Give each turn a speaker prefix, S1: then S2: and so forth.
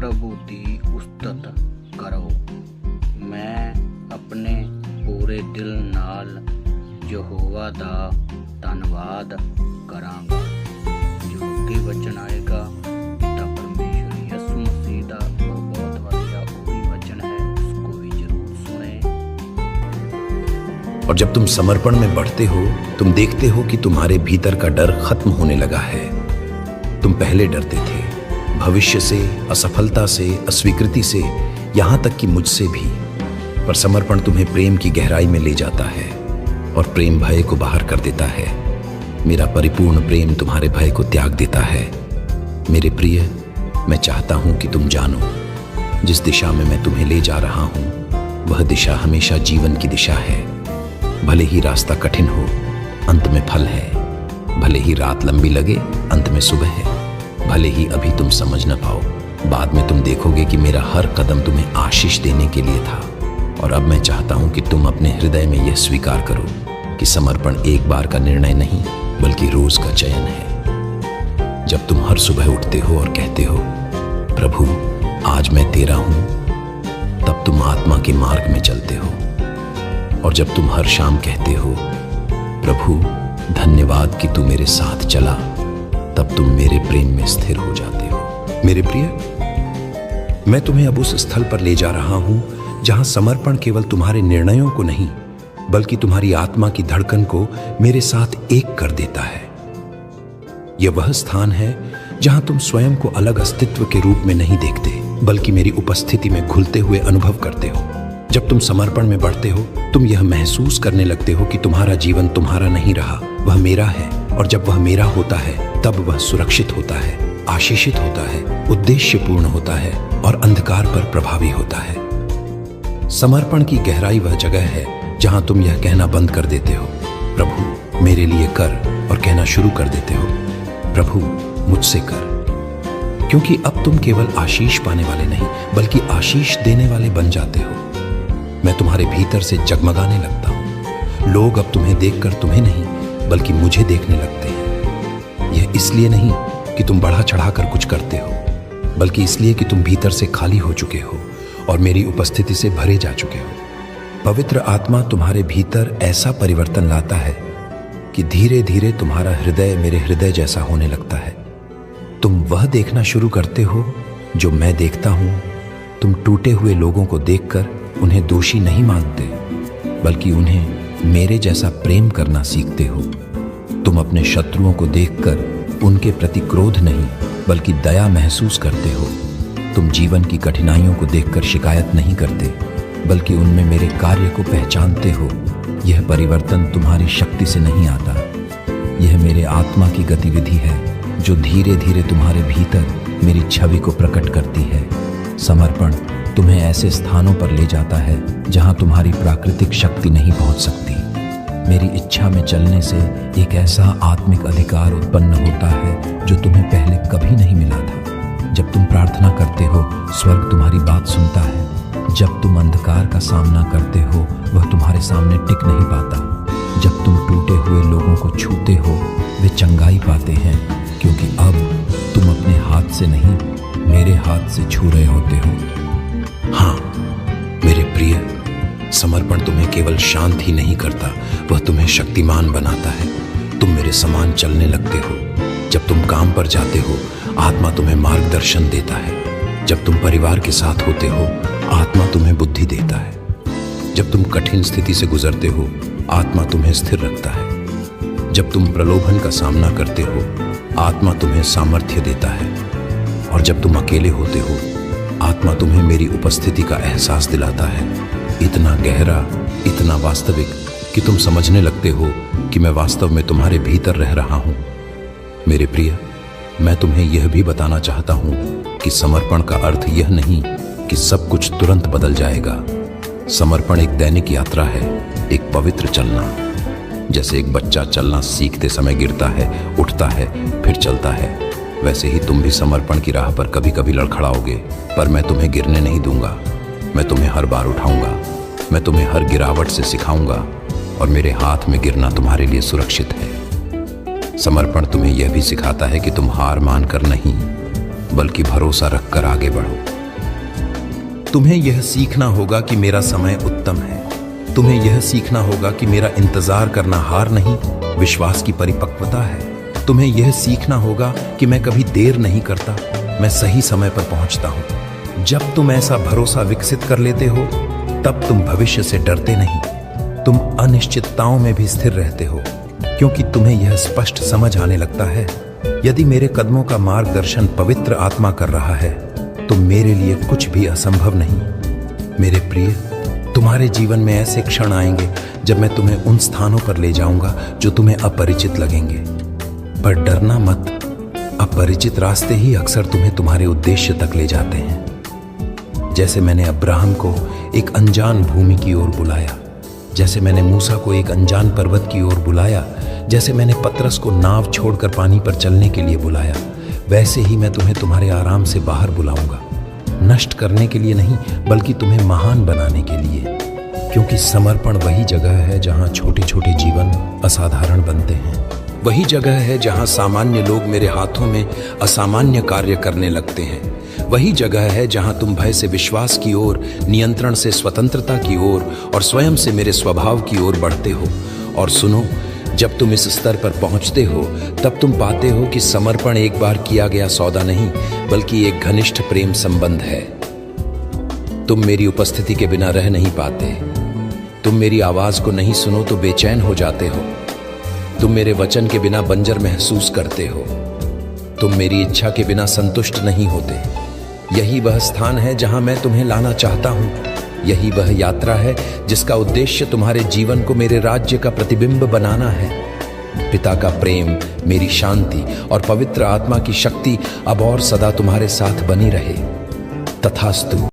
S1: प्रभु दी उस्तत करो। मैं अपने पूरे दिल नाल यहोवा दा धन्नवाद करांगा। जो कि वचन आएगा पिता परमेश्वर यीशु मसीह दा, वो बहुत बढ़िया वो भी वचन है, उसको भी जरूर सुने।
S2: और जब तुम समर्पण में बढ़ते हो, तुम देखते हो कि तुम्हारे भीतर का डर खत्म होने लगा है। तुम पहले डरते थे, भविष्य से, असफलता से, अस्वीकृति से, यहां तक कि मुझसे भी। पर समर्पण तुम्हें प्रेम की गहराई में ले जाता है और प्रेम भय को बाहर कर देता है। मेरा परिपूर्ण प्रेम तुम्हारे भय को त्याग देता है। मेरे प्रिय, मैं चाहता हूं कि तुम जानो, जिस दिशा में मैं तुम्हें ले जा रहा हूं, वह दिशा हमेशा जीवन की दिशा है। भले ही रास्ता कठिन हो, अंत में फल है। भले ही रात लंबी लगे, अंत में सुबह है। भले ही अभी तुम समझ न पाओ, बाद में तुम देखोगे कि मेरा हर कदम तुम्हें आशीष देने के लिए था। और अब मैं चाहता हूं कि तुम अपने हृदय में यह स्वीकार करो कि समर्पण एक बार का निर्णय नहीं, बल्कि रोज का चयन है। जब तुम हर सुबह उठते हो और कहते हो, प्रभु आज मैं तेरा हूं, तब तुम आत्मा के मार्ग में चलते हो। और जब तुम हर शाम कहते हो, प्रभु धन्यवाद कि तू मेरे साथ चला, तब तुम मेरे प्रेम में स्थिर हो जाते हो। मेरे प्रिय, मैं तुम्हें अब उस स्थल पर ले जा रहा हूं जहां समर्पण केवल तुम्हारे निर्णयों को नहीं, बल्कि तुम्हारी आत्मा की धड़कन को मेरे साथ एक कर देता है। यह वह स्थान है जहां तुम स्वयं को अलग अस्तित्व के रूप में नहीं देखते, बल्कि मेरी उपस्थिति में घुलते हुए अनुभव करते हो। जब तुम समर्पण में बढ़ते हो, तुम यह महसूस करने लगते हो कि तुम्हारा जीवन तुम्हारा नहीं रहा, वह मेरा है। और जब वह मेरा होता है, तब वह सुरक्षित होता है, आशीषित होता है, उद्देश्यपूर्ण होता है और अंधकार पर प्रभावी होता है। समर्पण की गहराई वह जगह है जहां तुम यह कहना बंद कर देते हो, प्रभु मेरे लिए कर, और कहना शुरू कर देते हो, प्रभु मुझसे कर। क्योंकि अब तुम केवल आशीष पाने वाले नहीं, बल्कि आशीष देने वाले बन जाते हो। मैं तुम्हारे भीतर से जगमगाने लगता हूं। लोग अब तुम्हें देखकर तुम्हें नहीं, बल्कि मुझे देखने लगते हैं। यह इसलिए नहीं कि तुम बढ़ा चढ़ाकर कुछ करते हो, बल्कि इसलिए कि तुम भीतर से खाली हो चुके हो और मेरी उपस्थिति से भरे जा चुके हो। पवित्र आत्मा तुम्हारे भीतर ऐसा परिवर्तन लाता है कि धीरे धीरे तुम्हारा हृदय मेरे हृदय जैसा होने लगता है। तुम वह देखना शुरू करते हो जो मैं देखता हूं। तुम टूटे हुए लोगों को देखकर उन्हें दोषी नहीं मानते, बल्कि उन्हें मेरे जैसा प्रेम करना सीखते हो। तुम अपने शत्रुओं को देखकर उनके प्रति क्रोध नहीं, बल्कि दया महसूस करते हो। तुम जीवन की कठिनाइयों को देखकर शिकायत नहीं करते, बल्कि उनमें मेरे कार्य को पहचानते हो। यह परिवर्तन तुम्हारी शक्ति से नहीं आता, यह मेरे आत्मा की गतिविधि है जो धीरे धीरे तुम्हारे भीतर मेरी छवि को प्रकट करती है। समर्पण तुम्हें ऐसे स्थानों पर ले जाता है जहां तुम्हारी प्राकृतिक शक्ति नहीं पहुंच सकती। मेरी इच्छा में चलने से एक ऐसा आत्मिक अधिकार उत्पन्न होता है जो तुम्हें पहले कभी नहीं मिला था। जब तुम प्रार्थना करते हो, स्वर्ग तुम्हारी बात सुनता है। जब तुम अंधकार का सामना करते हो, वह तुम्हारे सामने टिक नहीं पाता। जब तुम टूटे हुए लोगों को छूते हो, वे चंगाई पाते हैं, क्योंकि अब तुम अपने हाथ से नहीं, मेरे हाथ से छू रहे होते हो। हाँ मेरे प्रिय, समर्पण तुम्हें केवल शांत ही नहीं करता, वह तुम्हें शक्तिमान बनाता है। तुम मेरे समान चलने लगते हो। जब तुम काम पर जाते हो, आत्मा तुम्हें मार्गदर्शन देता है। जब तुम परिवार के साथ होते हो, आत्मा तुम्हें बुद्धि देता है। जब तुम कठिन स्थिति से गुजरते हो, आत्मा तुम्हें स्थिर रखता है। जब तुम प्रलोभन का सामना करते हो, आत्मा तुम्हें सामर्थ्य देता है। और जब तुम अकेले होते हो, आत्मा तुम्हें मेरी उपस्थिति का एहसास दिलाता है, इतना गहरा, इतना वास्तविक कि तुम समझने लगते हो कि मैं वास्तव में तुम्हारे भीतर रह रहा हूं। मेरे प्रिय, मैं तुम्हें यह भी बताना चाहता हूं कि समर्पण का अर्थ यह नहीं कि सब कुछ तुरंत बदल जाएगा। समर्पण एक दैनिक यात्रा है, एक पवित्र चलना। जैसे एक बच्चा चलना सीखते समय गिरता है, उठता है, फिर चलता है, वैसे ही तुम भी समर्पण की राह पर कभी कभी लड़खड़ाओगे, पर मैं तुम्हें गिरने नहीं दूंगा। मैं तुम्हें हर बार उठाऊंगा, मैं तुम्हें हर गिरावट से सिखाऊंगा, और मेरे हाथ में गिरना तुम्हारे लिए सुरक्षित है। समर्पण तुम्हें यह भी सिखाता है कि तुम हार मानकर नहीं, बल्कि भरोसा रखकर आगे बढ़ो। तुम्हें यह सीखना होगा कि मेरा समय उत्तम है। तुम्हें यह सीखना होगा कि मेरा इंतजार करना हार नहीं, विश्वास की परिपक्वता है। तुम्हें यह सीखना होगा कि मैं कभी देर नहीं करता, मैं सही समय पर पहुंचता हूं। जब तुम ऐसा भरोसा विकसित कर लेते हो, तब तुम भविष्य से डरते नहीं, तुम अनिश्चितताओं में भी स्थिर रहते हो, क्योंकि तुम्हें यह स्पष्ट समझ आने लगता है, यदि मेरे कदमों का मार्गदर्शन पवित्र आत्मा कर रहा है, तो मेरे लिए कुछ भी असंभव नहीं। मेरे प्रिय, तुम्हारे जीवन में ऐसे क्षण आएंगे जब मैं तुम्हें उन स्थानों पर ले जाऊंगा जो तुम्हें अपरिचित लगेंगे, पर डरना मत। अपरिचित रास्ते ही अक्सर तुम्हें तुम्हारे उद्देश्य तक ले जाते हैं। जैसे मैंने अब्राहम को एक अनजान भूमि की ओर बुलाया, जैसे मैंने मूसा को एक अनजान पर्वत की ओर बुलाया, जैसे मैंने पतरस को नाव छोड़कर पानी पर चलने के लिए बुलाया, वैसे ही मैं तुम्हें तुम्हारे आराम से बाहर बुलाऊंगा, नष्ट करने के लिए नहीं, बल्कि तुम्हें महान बनाने के लिए। क्योंकि समर्पण वही जगह है जहां छोटे छोटे जीवन असाधारण बनते हैं। वही जगह है जहां सामान्य लोग मेरे हाथों में असामान्य कार्य करने लगते हैं। वही जगह है जहां तुम भय से विश्वास की ओर, नियंत्रण से स्वतंत्रता की ओर और स्वयं से मेरे स्वभाव की ओर बढ़ते हो। और सुनो, जब तुम इस स्तर पर पहुंचते हो, तब तुम पाते हो कि समर्पण एक बार किया गया सौदा नहीं, बल्कि एक घनिष्ठ प्रेम संबंध है। तुम मेरी उपस्थिति के बिना रह नहीं पाते। तुम मेरी आवाज को नहीं सुनो तो बेचैन हो जाते हो। तुम मेरे वचन के बिना बंजर महसूस करते हो। तुम मेरी इच्छा के बिना संतुष्ट नहीं होते। यही वह स्थान है जहां मैं तुम्हें लाना चाहता हूं। यही वह यात्रा है जिसका उद्देश्य तुम्हारे जीवन को मेरे राज्य का प्रतिबिंब बनाना है। पिता का प्रेम, मेरी शांति और पवित्र आत्मा की शक्ति अब और सदा तुम्हारे साथ बनी रहे। तथास्तु।